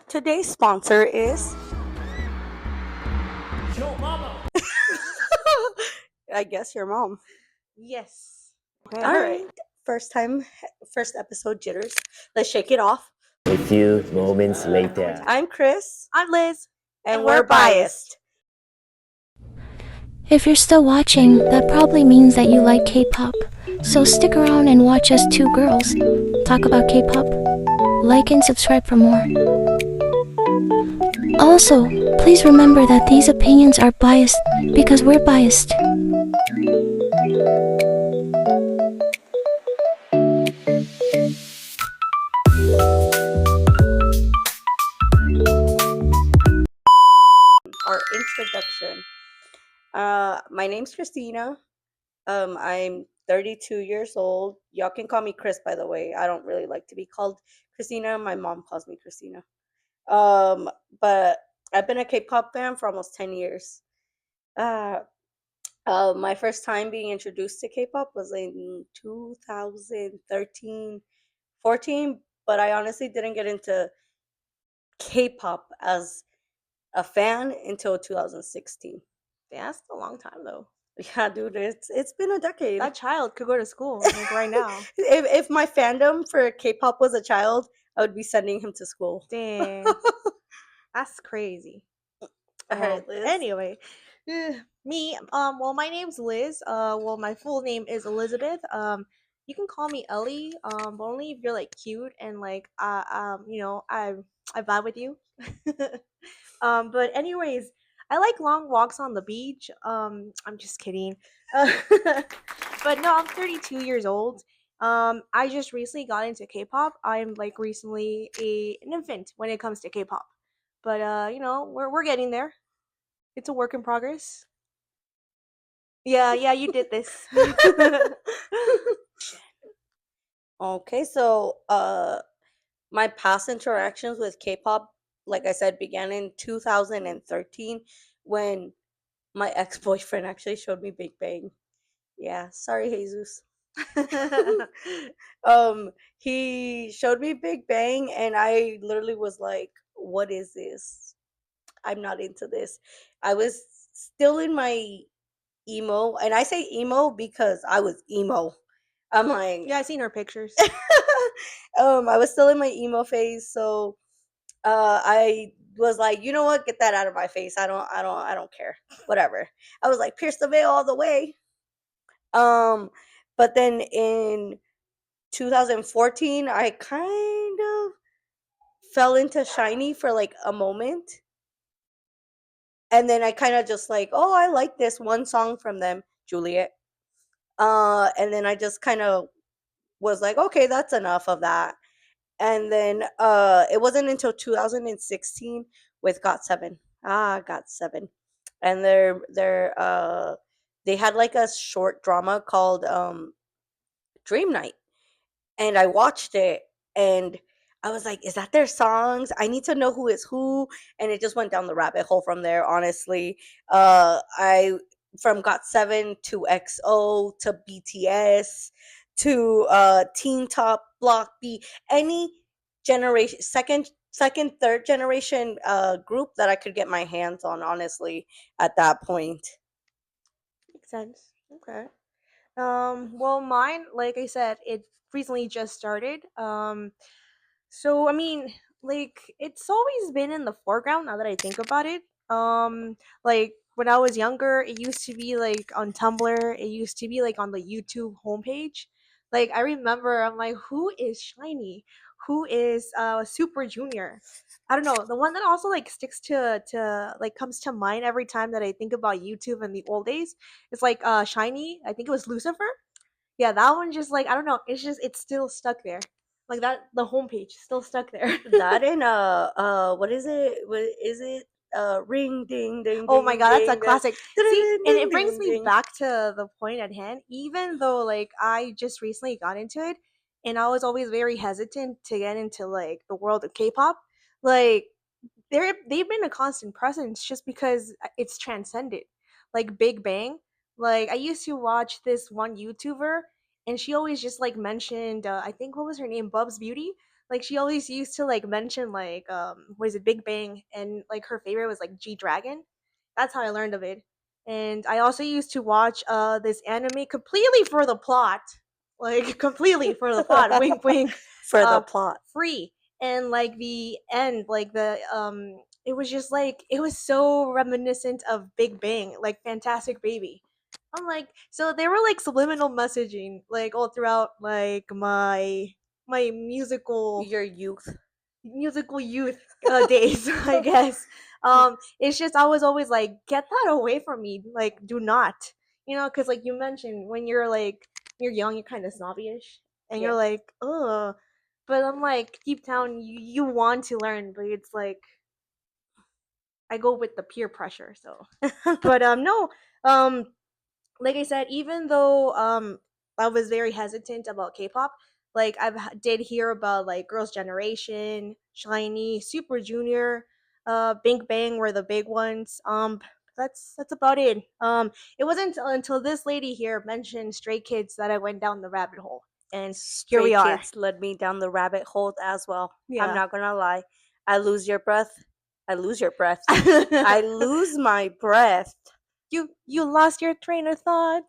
Today's sponsor is Yo, mama. I guess your mom. Yes. All right. First time, first episode jitters. Let's shake it off. A few moments later. I'm Chris, I'm Liz. and we're we're biased. If you're still watching, that probably means that you like K-pop. So stick around and watch us two girls talk about K-pop. Like and subscribe for more. Also, please remember that these opinions are biased because we're biased. Our introduction. My name's Christina. I'm 32 years old. Y'all can call me Chris, by the way. I don't really like to be called Christina. My mom calls me Christina. Um, but I've been a K-pop fan for almost 10 years. Uh, my first time being introduced to K-pop was in 2013, 14, but I honestly didn't get into K-pop as a fan until 2016. Yeah, that's a long time though. Yeah, dude, it's been a decade. That child could go to school like right now. If my fandom for K-pop was a child, I would be sending him to school. Dang, that's crazy. All right, Liz. Anyway, me. Well, my name's Liz. Well, my full name is Elizabeth. You can call me Ellie. But only if you're like cute and like, I vibe with you. But anyways, I like long walks on the beach. I'm just kidding. But no, I'm 32 years old. I just recently got into K-pop. I'm like recently an infant when it comes to K-pop. But we're getting there. It's a work in progress. Yeah, you did this. Okay, so my past interactions with K-pop, like I said, began in 2013 when my ex-boyfriend actually showed me Big Bang. Yeah, sorry, Jesus. He showed me Big Bang, and I literally was like, "What is this? I'm not into this." I was still in my emo, and I say emo because I was emo. I'm like, Yeah, I seen her pictures. I was still in my emo phase, so I was like, you know what, get that out of my face. I don't care. Whatever. I was like, pierce the veil all the way. Um, but then in 2014, I kind of fell into Shiny for like a moment. And then I kind of just like, oh, I like this one song from them, Juliet. And then I just kind of was like, okay, that's enough of that. And then it wasn't until 2016 with Got 7. Got 7. And they had like a short drama called Dream Night, and I watched it, and I was like, is that their songs? I need to know who is who. And it just went down the rabbit hole from there, honestly. I From Got 7 to XO to BTS to Teen Top, Block B, any generation, second, third generation group that I could get my hands on, honestly, at that point. Makes sense. Okay. Well, mine, like I said, it recently just started. So I mean, like it's always been in the foreground now that I think about it. Like when I was younger, it used to be like on Tumblr. It used to be like on the YouTube homepage. Like I remember, I'm like, who is Shiny? Who is Super Junior? I don't know. The one that also like sticks to like comes to mind every time that I think about YouTube in the old days. It's like Shiny. I think it was Lucifer. Yeah, that one just like I don't know. It's still stuck there. Like that, the homepage still stuck there. That and what is it? What is it? Ring ding ding Oh my ding god, that's a ding classic. See, ding and ding it brings ding me ding. back to the point at hand. Even though like I just recently got into it, and I was always very hesitant to get into like the world of K-pop. Like they've been a constant presence just because it's transcended. Like Big Bang. Like I used to watch this one YouTuber, and she always just like mentioned I think what was her name, Bub's Beauty. Like she always used to like mention like what is it, Big Bang, and like her favorite was like G Dragon. That's how I learned of it. And I also used to watch this anime completely for the plot. Like completely for the plot. Wink wink. For the Uh plot. free. And like the end, like the it was just like it was so reminiscent of Big Bang, like Fantastic Baby. I'm like, so they were like subliminal messaging like all throughout like my Your youth. musical youth days, I guess. It's just I was always like, get that away from me, like do not, because like you mentioned when you're like you're young, you're kind of snobbyish, and you're Yeah. like, ugh. But I'm like, deep down, you want to learn, but it's like I go with the peer pressure. So, but no, um, like I said, even though I was very hesitant about K-pop, like did hear about like Girls' Generation, Shiny, Super Junior, Big Bang were the big ones. That's about it. It wasn't until this lady here mentioned Stray Kids that I went down the rabbit hole, and here Stray we are. Kids led me down the rabbit hole as well. I'm Yeah. not gonna lie. I lose your breath. I lose your breath. I lose my breath. You lost your train of thought.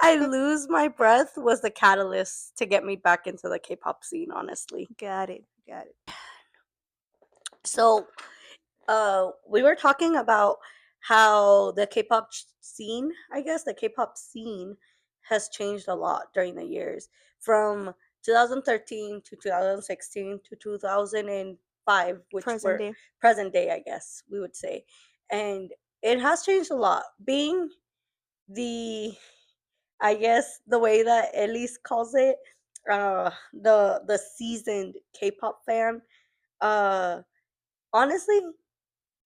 I lose my breath was the catalyst to get me back into the K-pop scene, honestly. Got it. Got it. So, we were talking about how the K-pop scene, I guess the K-pop scene has changed a lot during the years from 2013 to 2016 to 2005, which Present were day. present day, I guess we would say. And it has changed a lot. Being the, I guess the way that Elise calls it, the seasoned K-pop fan, uh honestly,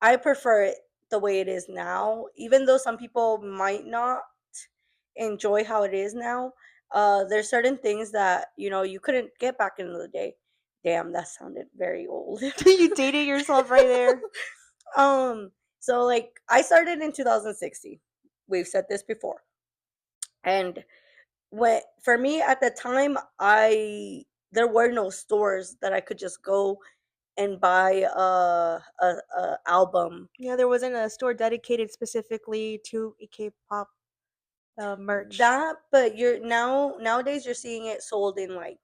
I prefer it the way it is now, even though some people might not enjoy how it is now. There's certain things that you couldn't get back in the day. Damn, that sounded very old. You dated yourself right there. um, so like I started in 2016. We've said this before, and when for me at the time, I there were no stores that I could just go and buy a album. Yeah, there wasn't a store dedicated specifically to a K-pop merch. That, but nowadays you're seeing it sold in like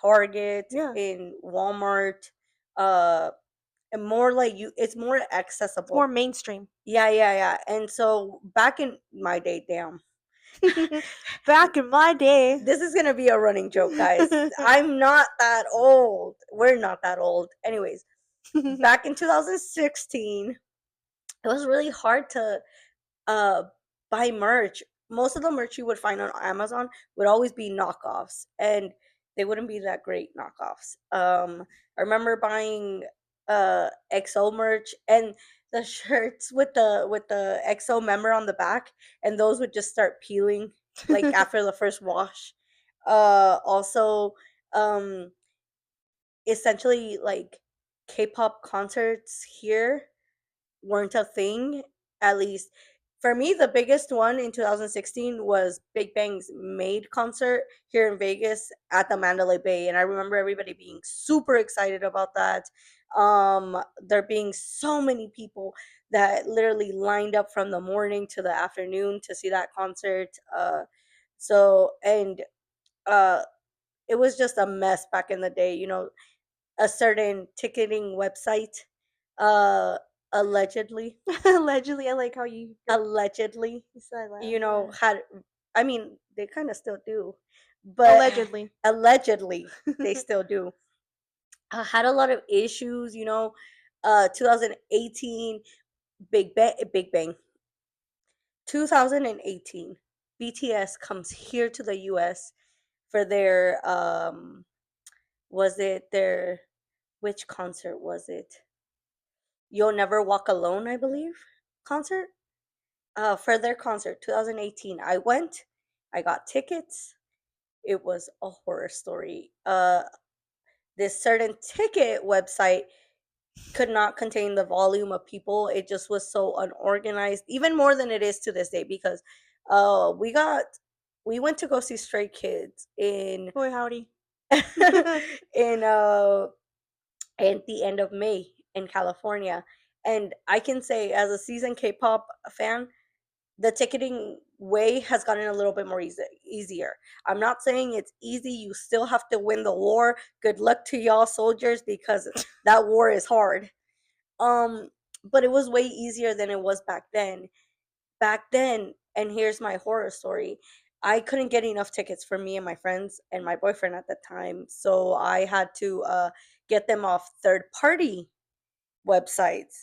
Target, Yeah, in Walmart, uh, and more like it's more it's more accessible. mainstream. Yeah, yeah, yeah. And so back in my day, damn, Back in my day. this is gonna be a running joke, guys. I'm not that old. We're not that old. Anyways, back in 2016, it was really hard to uh buy merch. Most of the merch you would find on Amazon would always be knockoffs, and they wouldn't be that great knockoffs. I remember buying XO merch, and the shirts with the XO member on the back, and those would just start peeling like after the first wash. Also, um essentially, like, K-pop concerts here weren't a thing. At least for me, the biggest one in 2016 was Big Bang's Made concert here in Vegas at the Mandalay Bay, and I remember everybody being super excited about that. There being so many people that literally lined up from the morning to the afternoon to see that concert. So and uh it was just a mess back in the day. A certain ticketing website, uh allegedly Allegedly, I like how you allegedly said that. had, I mean, they kind of still do, but Allegedly. allegedly they still do, had a lot of issues. 2018, Big Bang 2018, BTS comes here to the US for their, was it their, which concert was it? You'll Never Walk Alone, I believe, concert. For their concert 2018, I went. I got tickets. It was a horror story. This certain ticket website could not contain the volume of people. It just was so unorganized, even more than it is to this day, because uh we got we went to go see Stray Kids in Boy howdy. in at the end of May in California. And I can say, as a seasoned K-pop fan, the ticketing way has gotten a little bit more easier. I'm not saying it's easy. You still have to win the war. Good luck to y'all soldiers, because that war is hard. Um, but it was way easier than it was back then. Back then, and here's my horror story. I couldn't get enough tickets for me and my friends and my boyfriend at the time, so I had to get them off third party websites.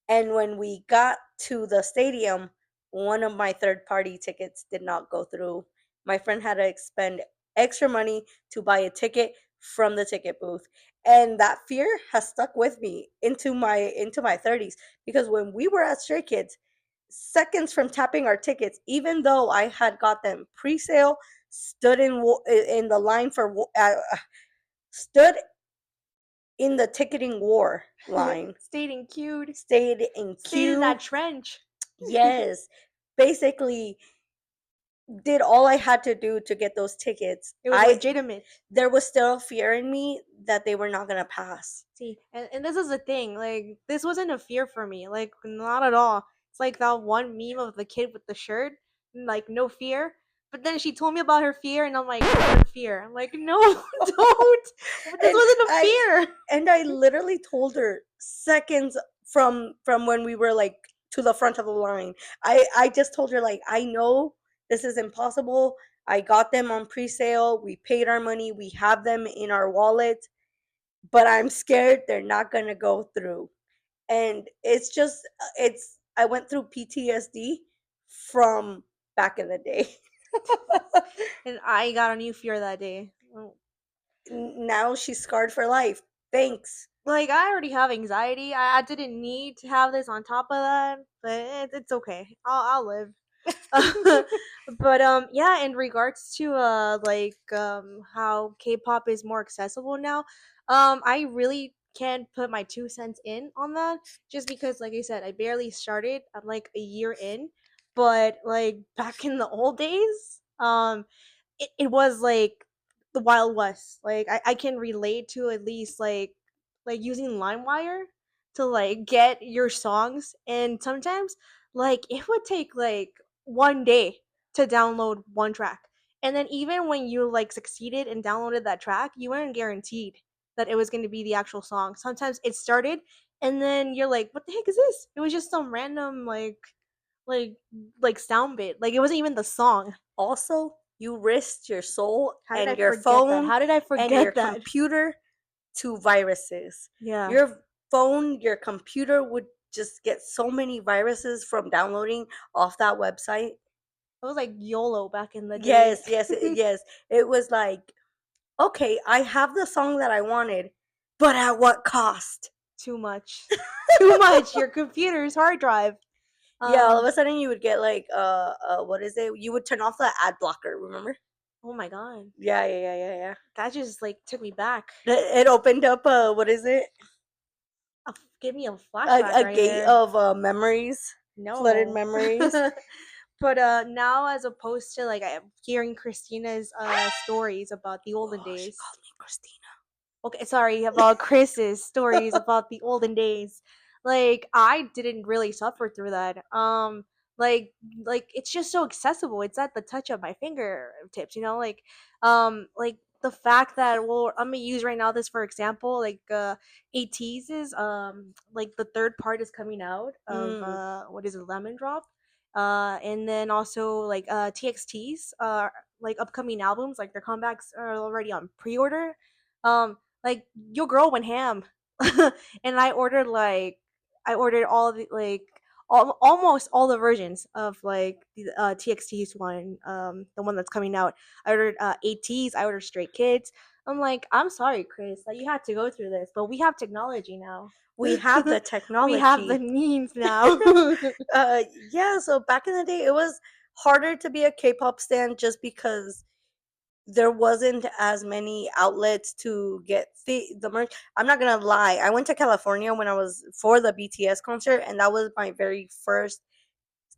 And when we got to the stadium, one of my third party tickets did not go through. My friend had to expend extra money to buy a ticket from the ticket booth. And that fear has stuck with me into my 30s, because when we were at Stray Kids, seconds from tapping our tickets, even though I had got them pre-sale, stood in the line stood in the ticketing war line, Stayed in queued. stayed in Stayed in that queue. trench. Yes, basically did all I had to do to get those tickets. It was I legitimate. There was still fear in me that they were not gonna pass. See, and this is the thing. Like, this wasn't a fear for me. Like, not at all. It's like that one meme of the kid with the shirt, like, no fear. But then she told me about her fear, and I'm like, what fear? I'm like, no, don't. This and wasn't a I fear. and I literally told her seconds from when we were like to the front of the line. I just told her, like, I know this is impossible. I got them on pre-sale. We paid our money. We have them in our wallet, but I'm scared they're not going to go through. And it's just it's I went through PTSD from back in the day. And I got a new fear that day. Well, Now she's scarred for life. Thanks. like, I already have anxiety. I didn't need to have this on top of that, but it's okay. I'll live. But yeah, in regards to like how K-pop is more accessible now, I really can't put my 2 cents in on that, just because, like I said, I barely started. I'm like a year in, but like back in the old days, it was like the Wild West. Like, I can relate to, at least, like using LimeWire to like get your songs, and sometimes like it would take like one day to download one track. And then even when you like succeeded and downloaded that track, you weren't guaranteed that it was going to be the actual song. Sometimes it started and then you're like, what the heck is this? It was just some random like like sound bit. Like, it wasn't even the song. Also, you risked your soul How did I and your forget that? phone How did I and your forget that? computer to viruses. Yeah. Your phone, your computer would just get so many viruses from downloading off that website. It was like YOLO back in the day. Yes, yes, yes. It was like, okay, I have the song that I wanted, but at what cost? Too much. Too much. Your computer's hard drive. Yeah, all of Um a sudden you would get like what is it? You would turn off the ad blocker, remember? oh my god. Yeah, yeah, yeah, yeah, yeah. That just like took me back. It opened up what is it? Give me a flashback A right gate there. of memories, flooded No. memories. But now, as opposed to like I am hearing Christina's stories about the olden Oh, she days. called me Christina. Okay, sorry, about Chris's stories about the olden days. Like, I didn't really suffer through that. Like it's just so accessible. It's at the touch of my fingertips, like the fact that, well, I'm gonna use right now this for example, like ATs is like the third part is coming out of Mm. what is it, Lemon Drop. And then also like TXT's like upcoming albums, like their comebacks are already on pre-order. Like, your girl went ham. And I ordered all the like almost all the versions of like the TXT's one, the one that's coming out. I ordered ATs, I ordered Straight Kids. I'm like, I'm sorry, Chris, that you had to go through this, but we have technology now. We have the We have the technology. means now. Yeah, so back in the day, it was harder to be a K-pop stan just because there wasn't as many outlets to get the merch. I'm not gonna lie. I went to California when I was for the BTS concert, and that was my very first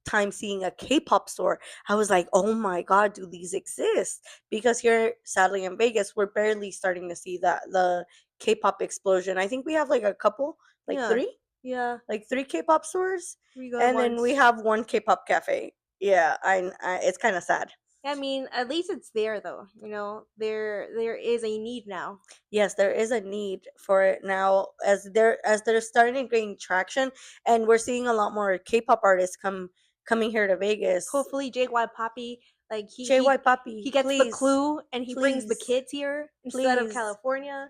time seeing a K-pop store. I was like, oh my god, do these exist? Because here, sadly, in Vegas, we're barely starting to see the K-pop explosion. I think we have like a couple, like Yeah. three, Yeah. like three K-pop stores, We go and then we once. have one K-pop cafe. Yeah, I it's kind of sad. I mean, at least it's there though. There is a need now. Yes, there is a need for it now as they're starting to gain traction, and we're seeing a lot more K-pop artists coming here to Vegas. Hopefully, JY Poppy, like JY he Papi, gets the please, clue and he brings the please, kids here instead of please, California.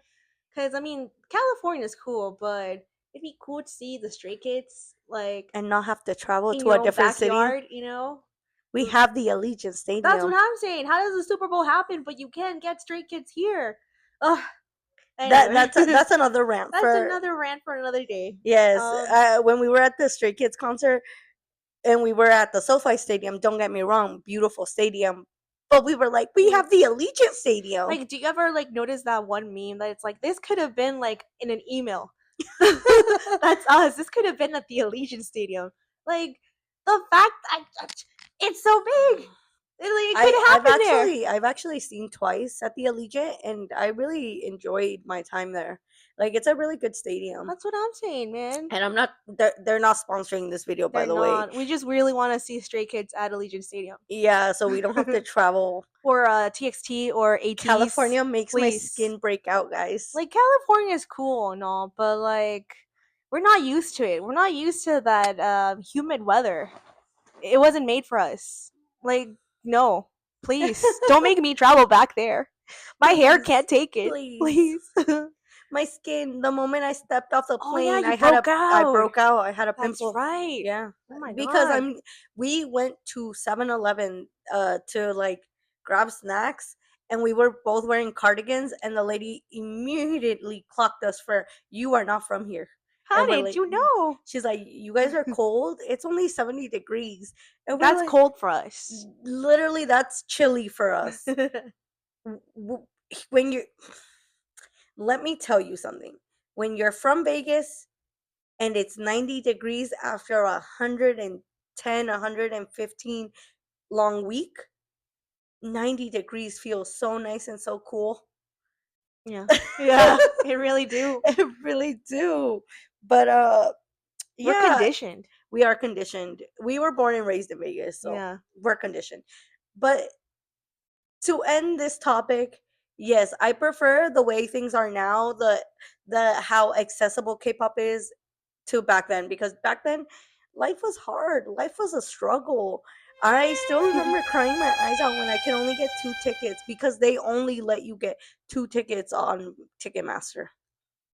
Because I mean, California's cool, but it'd be cool to see the Stray Kids like and not have to travel in to your a own different city. backyard. You know. We have the Allegiant That's what Stadium. I'm saying. How does the Super Bowl happen, but you can't get Stray Kids here? Ugh. That Anyway, that's another rant that's for another rant for another day. yes. Um, When we were at the Stray Kids concert and we were at the SoFi Stadium, don't get me wrong, beautiful stadium, but we were like, we have the Allegiant Stadium. like, do you ever like notice that one meme that it's like this could have been like in an email? That's us. This could have been at the Allegiant Stadium. Like the fact it's so big. It could have happened there. I've actually seen twice at the Allegiant, and I really enjoyed my time there. Like, it's a really good stadium. That's what I'm saying, man. And I'm not they're not sponsoring this video, by They're the way. not. We just really want to see Stray Kids at Allegiant Stadium. Yeah, so we don't have to travel. Or TXT or ATs. California makes my please. skin break out, guys. Like California is cool and all, but like we're not used to it. We're not used to that humid weather. It wasn't made for us. Like no, please don't make me travel back there. My hair Please, can't take it. please. Please. My skin, the moment I stepped off the Oh, plane, yeah, you I had broke I out. broke out. I had a That's pimple. right. Yeah. Oh my Because god. we went to 7-Eleven to like grab snacks, and we were both wearing cardigans, and the lady immediately clocked us for, you are not from here. How And we're did like, you know? she's like, you guys are cold. It's only 70 degrees. And we're That's like, cold for us. literally, that's chilly for us. When you let me tell you something. When you're from Vegas and it's 90 degrees after 110, 115 long week, 90 degrees feels so nice and so cool. Yeah. Yeah, it really do. It really do. But We're yeah, conditioned. we are conditioned. We were born and raised in Vegas, so Yeah. we're conditioned. But to end this topic, yes, I prefer the way things are now, the how accessible K-pop is to back then, because back then life was hard. Life was a struggle. I still remember crying my eyes out when I could only get 2 tickets, because they only let you get 2 tickets on Ticketmaster.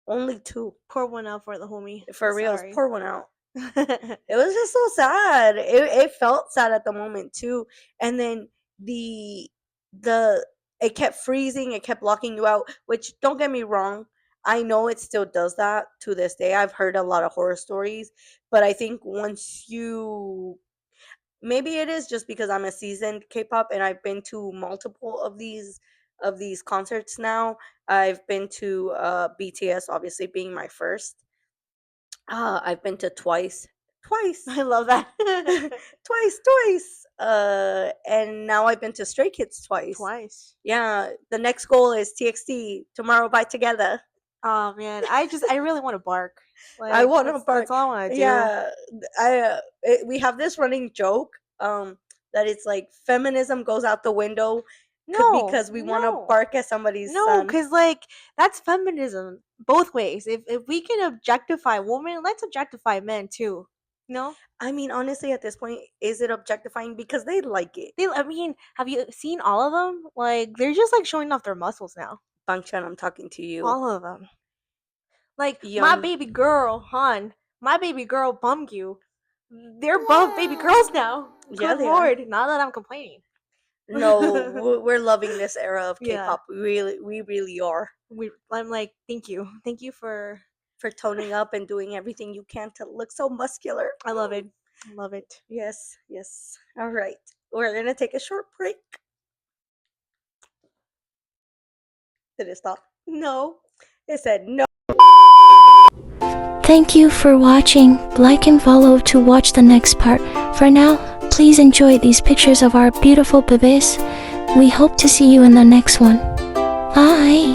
Only 2. Pour one out for the homie. For reals, Sorry. pour one out. It was just so sad. It felt sad at the moment too. And then the it kept freezing, it kept locking you out, which, don't get me wrong, I know it still does that to this day. I've heard a lot of horror stories, but I think once you, maybe it is just because I'm a seasoned K-pop and I've been to multiple of these concerts now. I've been to BTS, obviously being my first. I've been to twice. I love that. Twice. And now I've been to Stray Kids twice. Twice. Yeah, the next goal is TXT, Tomorrow by Together. Oh man, I really want to bark. Like, I want to bark. That's all I want to do. Yeah, we have this running joke that it's like feminism goes out the window because we want to bark at somebody's son. because like that's feminism both ways. If we can objectify women, let's objectify men too. No, I mean, honestly, at this point, is it objectifying? Because they like it. I mean, have you seen all of them? Like they're just like showing off their muscles now. Bangchan, I'm talking to you. All of them. Like my Young. baby girl, Han, my baby girl, Bumgyu. They're both baby girls now. Yeah, Good they lord, not that I'm complaining. No, we're loving this era of Yeah. K-pop. We really are. I'm like, thank you for Toning up and doing everything you can to look so muscular. I love it. I love it. Yes. All right. We're going to take a short break. Did it stop? No. It said no. Thank you for watching. Like and follow to watch the next part. For now, Please enjoy these pictures of our beautiful bebés. We hope to see you in the next one. Bye!